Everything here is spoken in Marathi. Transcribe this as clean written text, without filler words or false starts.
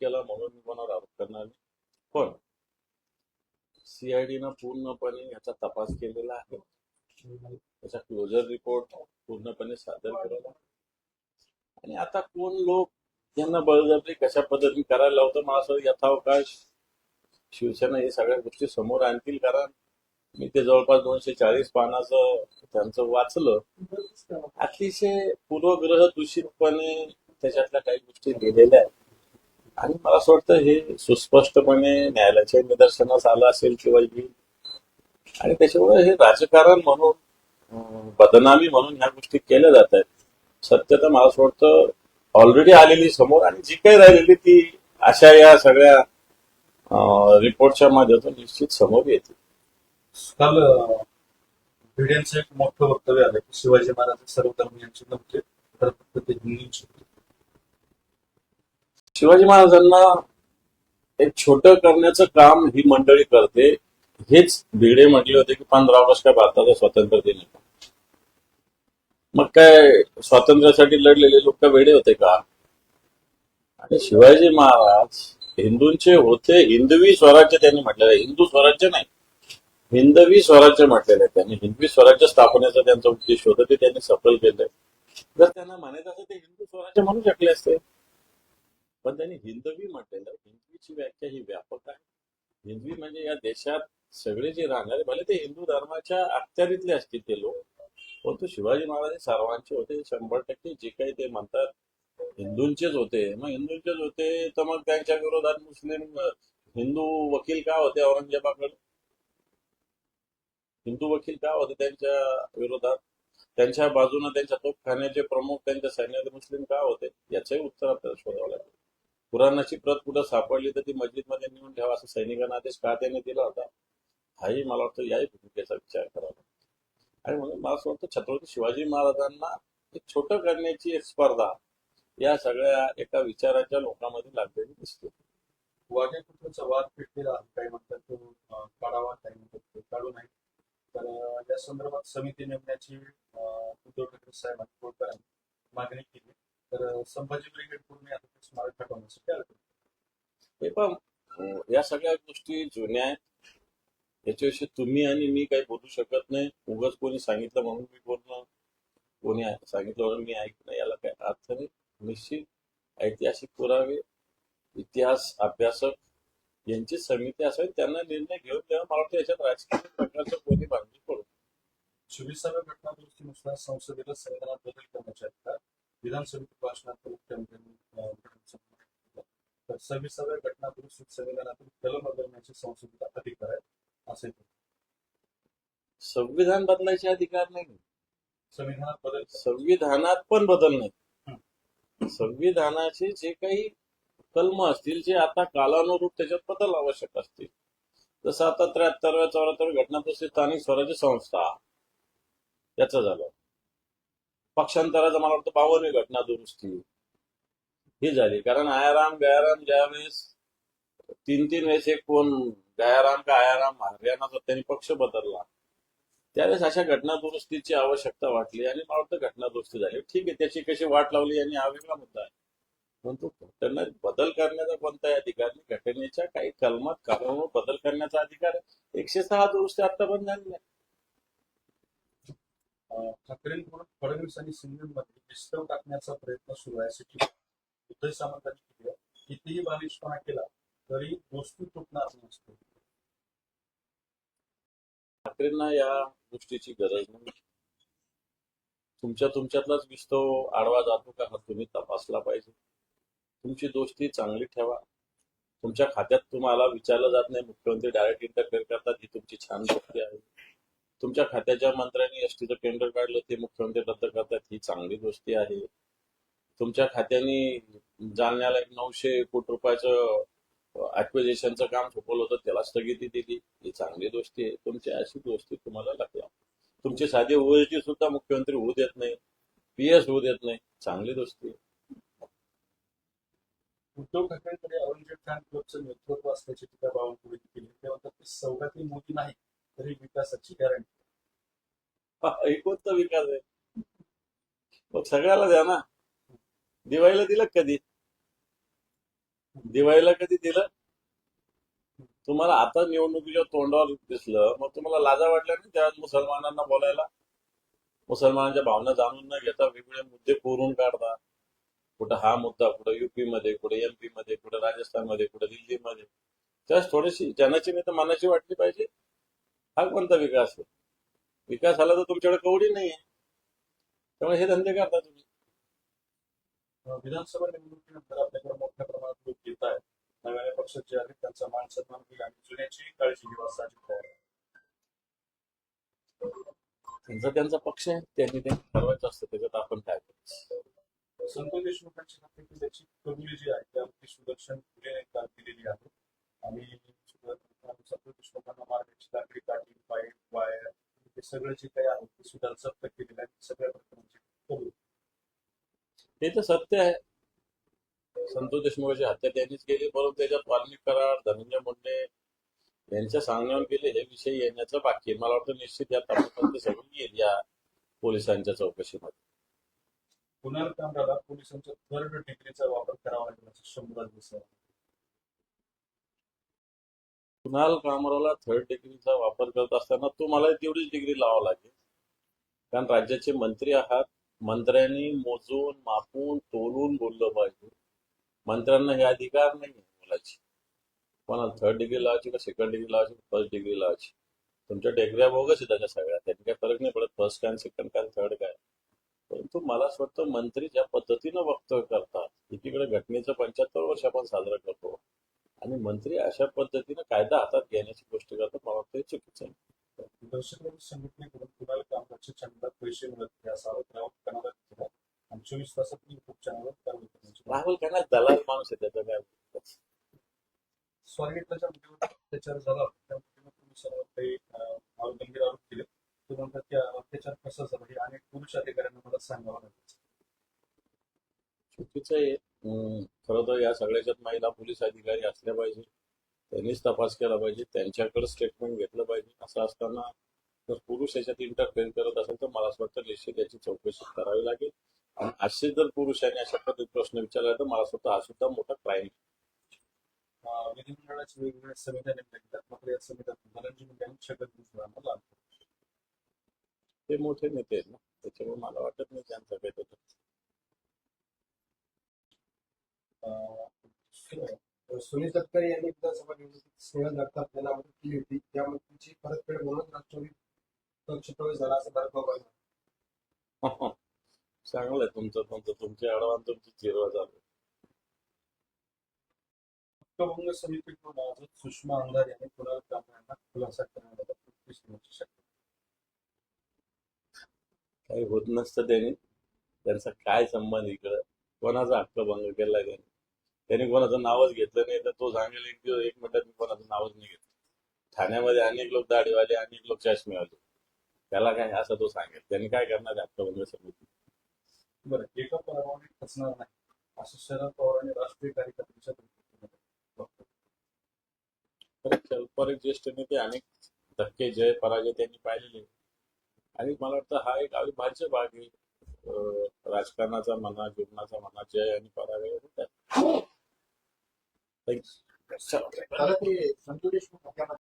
केला म्हणून मी कोणावर आरोप करणार नाही. पण सीआयडीनं पूर्णपणे याचा तपास केलेला आहे. त्याचा क्लोजर रिपोर्ट पूर्णपणे सादर केलेला आहे. आणि आता कोण लोक यांना बळजबरी कशा पद्धतीने करायला लावतं, मला असं यथावकाश शिवसेना हे सगळ्या गोष्टी समोर आणतील. कारण मी ते जवळपास 240 पानाचं त्यांचं वाचलं. अतिशय पूर्वग्रह दूषितपणे त्याच्यातल्या काही गोष्टी लिहिलेल्या आहेत. आणि मला असं वाटतं हे सुस्पष्टपणे न्यायालयाच्या निदर्शनास आलं असेल किंवा येईल. आणि त्याच्यामुळे हे राजकारण म्हणून बदनामी म्हणून ह्या गोष्टी केल्या जात आहेत. सत्य तर मला असं वाटतं ऑलरेडी आलेली समोर, आणि जी काही राहिलेली ती अशा या सगळ्या रिपोर्टच्या माध्यमातून निश्चित समोर येते. काल भिडेंचं एक मोठं वक्तव्य आलं की शिवाजी महाराज सर्व धर्मियांचे नव्हते, तर फक्त ते हिंदूंचे होते. शिवाजी महाराजांना एक छोटं करण्याचं काम ही मंडळी करते. हेच भिडे म्हटले होते की 15 ऑगस्ट काय भारताचा स्वातंत्र्य दिन आहे. मग काय स्वातंत्र्यासाठी लढलेले लोक काय वेडे होते का? आणि शिवाजी महाराज हिंदूंचे होते. हिंदवी स्वराज्य त्यांनी म्हटलेलं आहे, हिंदू स्वराज्य नाही, हिंदवी स्वराज्य म्हटलेलं आहे त्यांनी. हिंदवी स्वराज्य स्थापनेचा त्यांचा उद्देश होता, ते त्यांनी सफल केलंय. जर त्यांना म्हणायचं असं ते हिंदू स्वराज्य म्हणू शकले असते, पण त्यांनी हिंदवी म्हटलेलं. हिंदवीची व्याख्या ही व्यापक आहे. हिंदवी म्हणजे या देशात सगळे जे राहणारे, भले ते हिंदू धर्माच्या अखत्यारीतले असतील ते लोक, परंतु शिवाजी महाराज हे सर्वांचे होते. 100% जे काही ते म्हणतात हिंदूंचेच होते. मग हिंदूंचेच होते तर मग त्यांच्या विरोधात मुस्लिम हिंदू वकील का होते औरंगजेबाकडे? हिंदू वकील का होते त्यांच्या विरोधात? त्यांच्या बाजूने त्यांच्या तोफखान्याचे प्रमुख त्यांच्या सैन्यात मुस्लिम का होते? याचंही उत्तर आपल्याला शोधावं लागेल. कुराणाची प्रत कुठं सापडली तर ती मस्जिदमध्ये नेऊन ठेवा असं सैनिकांना आदेश का त्याने दिला होता? हाही मला वाटतं याही भूमिकेचा विचार करावा. आणि म्हणून मला असं वाटतं छत्रपती शिवाजी महाराजांना एक छोटं करण्याची एक स्पर्धा या सगळ्या एका विचाराच्या लोकांमध्ये लागलेली दिसते. वाघेकुट्याचा वाद पेटलेला आहे. काही म्हणतात तो काढावा, काही म्हणतात तो काढू नाही. तर या संदर्भात समिती नेमण्याची उद्धव ठाकरे साहेबांनी कोर्टाने मागणी केली. तर संभाजी ब्रिगेड पूर्ण आता ते स्मारक हटवण्यासाठी आलं. हे पण या सगळ्या गोष्टी जुन्या आहेत. याच्याविषयी तुम्ही आणि मी काही बोलू शकत नाही. उगाच कोणी सांगितलं म्हणून मी बोलणं, कोणी सांगितलं म्हणून मी ऐकणं, याला काही अर्थ नाही. निश्चित ऐतिहासिक पुरावे, इतिहास अभ्यासक यांची समिती असावी, त्यांना निर्णय घेऊन द्यावा. मला वाटतं याच्यात राजकीय प्रकारचं कोणी भांडण पडू. 24व्या घटनादुरुस्तीनुसार संसदेला संविधानात बदल करण्याचे अधिकार विधानसभेत भाषणात मुख्यमंत्र्यांनी तर 26व्या घटनादुरुस्तीत संविधानातील कलम बदलण्याचे संसदेला अधिकार आहे असे संविधान बदलायचे अधिकार नाही. संविधानात बदल संविधानात पण बदल नाही. संविधानाचे जे काही कलम असतील, जे आता कालानुरूप त्याच्यात बदल आवश्यक असतील, जसं आता 73व्या 74व्या घटनादुरुस्ती स्थानिक स्वराज्य संस्था याचं झालं. पक्षांतराचं मला वाटतं 52वी घटना दुरुस्ती ही झाली. कारण आयाराम गयाराम ज्यावेळेस 3 वेळेस एक कोण गयाराम का आयाराम हरियाणाचा त्यांनी पक्ष बदलला, त्यावेळेस अशा घटना दुरुस्तीची आवश्यकता वाटली आणि मला वाटतं घटना दुरुस्ती झाली. ठीक आहे, त्याची कशी वाट लावली आणि हा वेगळा मुद्दा आहे. परंतु त्यांना बदल करण्याचा कोणताही अधिकार नाही. घटनेच्या काही कलमात कानून बदल करण्याचा अधिकार आहे. 106 दुरुस्ती आता पण झाली नाही. ठाकरेंकडून फडणवीस आणि शिंदेमध्ये विस्तव टाकण्याचा प्रयत्न सुरू आहे असे उद्धव सामंतांनी केले. कितीही बालिशपणा केला तरी दोस्ती तुटणार नसतो. ठाकरेंना या गोष्टीची गरज नाही. तुमच्यातलाच विस्तव आडवा जातो का हा तुम्ही तपासला पाहिजे. तुमची दोस्ती चांगली ठेवा. तुमच्या खात्यात तुम्हाला विचारलं जात नाही, मुख्यमंत्री डायरेक्ट इंटरफेअर करतात, ही तुमची छान दोस्ती आहे. तुमच्या खात्याच्या मंत्र्यांनी एसटीचं टेंडर काढलं, ते मुख्यमंत्री रद्द करतात, ही चांगली दोस्ती आहे. तुमच्या खात्याने जालन्याला 900 कोटी रुपयाचं ऍक्विजिशनचं काम सोपवलं होतं, त्याला स्थगिती दिली, ही चांगली दोस्ती आहे. तुमची अशी दोस्ती तुम्हाला लागला. तुमची साधी ओएसडी सुद्धा मुख्यमंत्री होऊ देत नाही, पीएस होऊ देत नाही, चांगली दोस्ती आहे. उद्धव ठाकरेंकडे औरंगजेब फॅन क्लबचं नेतृत्व असल्याची टीका बावनकुळे केली. ते म्हणतात की सौगाती मोदी नाही तरी विकासाची गॅरंटी. हा कोणता विकास आहे? मग सगळ्याला द्या ना. दिवाळीला दिलं कधी? दिवाळीला कधी दिलं? तुम्हाला आता निवडणुकीच्या तोंडावर दिसलं, मग तुम्हाला लाजा वाटल्या नाही त्या मुसलमानांना बोलायला? मुसलमानांच्या भावना जाणून न घेता वेगवेगळे मुद्दे कोरून काढता. कुठं हा मुद्दा, कुठं युपी मध्ये, कुठं एमपी मध्ये, कुठं राजस्थानमध्ये, कुठं दिल्लीमध्ये. त्यास थोडीशी जनाची नाही तर मनाची वाटली पाहिजे. हा कोणता विकास आहे? विकास आला तर तुमच्याकडे कवडी नाहीये. त्यामुळे हे धंदे करता तुम्ही. विधानसभा निवडणुकीनंतर आपल्याकडे मोठ्या प्रमाणात लोक येत आहेत. नव्याने पक्षात जे आहेत त्यांचा मान सन्मान होईल आणि जुन्याची काळजी घेऊ असा अजित पवार. त्यांचा त्यांचा पक्ष आहे, त्यांनी ते ठरवायचं असतं, त्याच्यात आपण काय करायचं. संतोष देशमुखांची हत्या केल्याची कबुली जी आहे त्यावरती सुदर्शन गुन्हे काल दिलेली आहे आणि संतोष देशमुखांना मारण्याची लाकडी काठी, पाईप, वायर हे सगळं जे काही आहे ते सुद्धा जप्त केलेलं आहे. सगळ्या प्रकारची कबुली. हे तर सत्य आहे. संतोष देशमुखाची हत्या त्यांनीच केली, परंतु त्याच्यात वाल्मिक कराड, धनंजय मुंडे यांच्या सांगण्यावर गेले हे विषय येण्याचं बाकी आहे. मला वाटतं निश्चित या तपासात सगळी येईल या पोलिसांच्या चौकशीमध्ये. कुणाल कामराला पोलिसांच्या थर्ड डिग्रीचा वापर करावा लागेल असं शंभरात दिसत. कुणाल कामराला थर्ड डिग्रीचा वापर करत असताना तुम्हाला तेवढीच डिग्री लावावं लागेल. कारण राज्याचे मंत्री आहात. मंत्र्यांनी मोजून, मापून, तोलून बोललं पाहिजे. मंत्र्यांना हे अधिकार नाही आहे मुलाची. कोणाला थर्ड डिग्री लावायची का सेकंड डिग्री लावायची, फर्स्ट डिग्री लावायची. तुमच्या डिग्र्या बोगस आहे त्याच्या सगळ्या. त्यांनी काय फरक नाही पडत फर्स्ट काय, सेकंड काय, थर्ड काय. परंतु मला असं वाटतं मंत्री ज्या पद्धतीनं वक्तव्य करतात, एकीकडे घटनेचं 75 वर्ष आपण साजरा करतो आणि मंत्री अशा पद्धतीनं कायदा हातात घेण्याची गोष्ट करतात, मला वाटतं हे चुकीचं आहे. दहशतवादी संघटनेकडून कुणाल कामराच्या छंदात पैसे मिळत नाही असा आरोप राहुल कनाला केला आणि 24 तासात युट्यूब चॅनलवर कारवाई करण्याची मागणी. राहुल खन्ना दलाल माणूस आहे, त्याचं काय. स्वारगेटच्या मुलीवर अत्याचार झाला त्या मुलीनं पोलिसांवर काही गंभीर आरोप केले. ते म्हणतात की अत्याचार कसा झाला हे अनेक पुरुष अधिकाऱ्यांना मला सांगावं लागेल. चुकीचं आहे. खरं तर या सगळ्याच्यात महिला पोलीस अधिकारी असल्या पाहिजे. त्यांनीच तपास केला पाहिजे, त्यांच्याकडे स्टेटमेंट घेतलं पाहिजे. असं असताना जर पुरुष याच्यात इंटरफेअर करत असेल तर मला असं वाटतं निश्चित त्याची चौकशी करावी लागेल. आणि असे जर पुरुषांनी अशा पद्धतीत प्रश्न विचारला तर मला स्वतः हा सुद्धा मोठा क्राईम. विधिमंडळाच्या वेगवेगळ्या समित्या नेमल्या गेल्यात मात्र या समित्यात धनंजय मुंडे आणि छगन भुजबळांना लाभ. ते मोठे नेते आहेत ना, त्याच्यामुळे मला वाटत नाही त्यांचं काही त्याच्यात. सुनील तटकरे यांनी विधानसभा निवडणुकीत स्नेहल जगताप यांना मदत केली होती. त्या मदतीची परतफेड म्हणून राष्ट्रवादी पक्ष प्रवेश झाला असं दाखवा. चांगलं आहे तुमचे अडवान तुमची चिरवा चालू. हक्कभंग समितीकडून आज सुषमा अंधार यांनी कुणाल कामरांना खुलासा करण्याबाबत नोटीस देण्याची शक्यता. काही होत नसतं त्यांनी. त्यांचा काय संबंध इकडं, कोणाचा हक्कभंग केला त्यांनी कोणाचं नावच घेतलं नाही तर तो सांगेल एक मिनिटात मी कोणाचं नावच नाही घेतलं. ठाण्यामध्ये अनेक लोक दाढीवाले, अनेक लोक चष्मेवाले, त्याला काय असं तो सांगेल. त्यांनी काय करणार हक्कभंग समिती. बरं, एका परावाने खचणार नाही असं शरद पवारांनी राष्ट्रीय कार्यकारिणीच्या पर एक ज्येष्ठ नेते अनेक धक्के, जय पराजय त्यांनी पाहिलेले. आणि मला वाटतं हा एक अविभाज्य भाग आहे राजकारणाचा म्हणा, जीवनाचा म्हणा, जय आणि पराजय होतात. संतोष देशमुख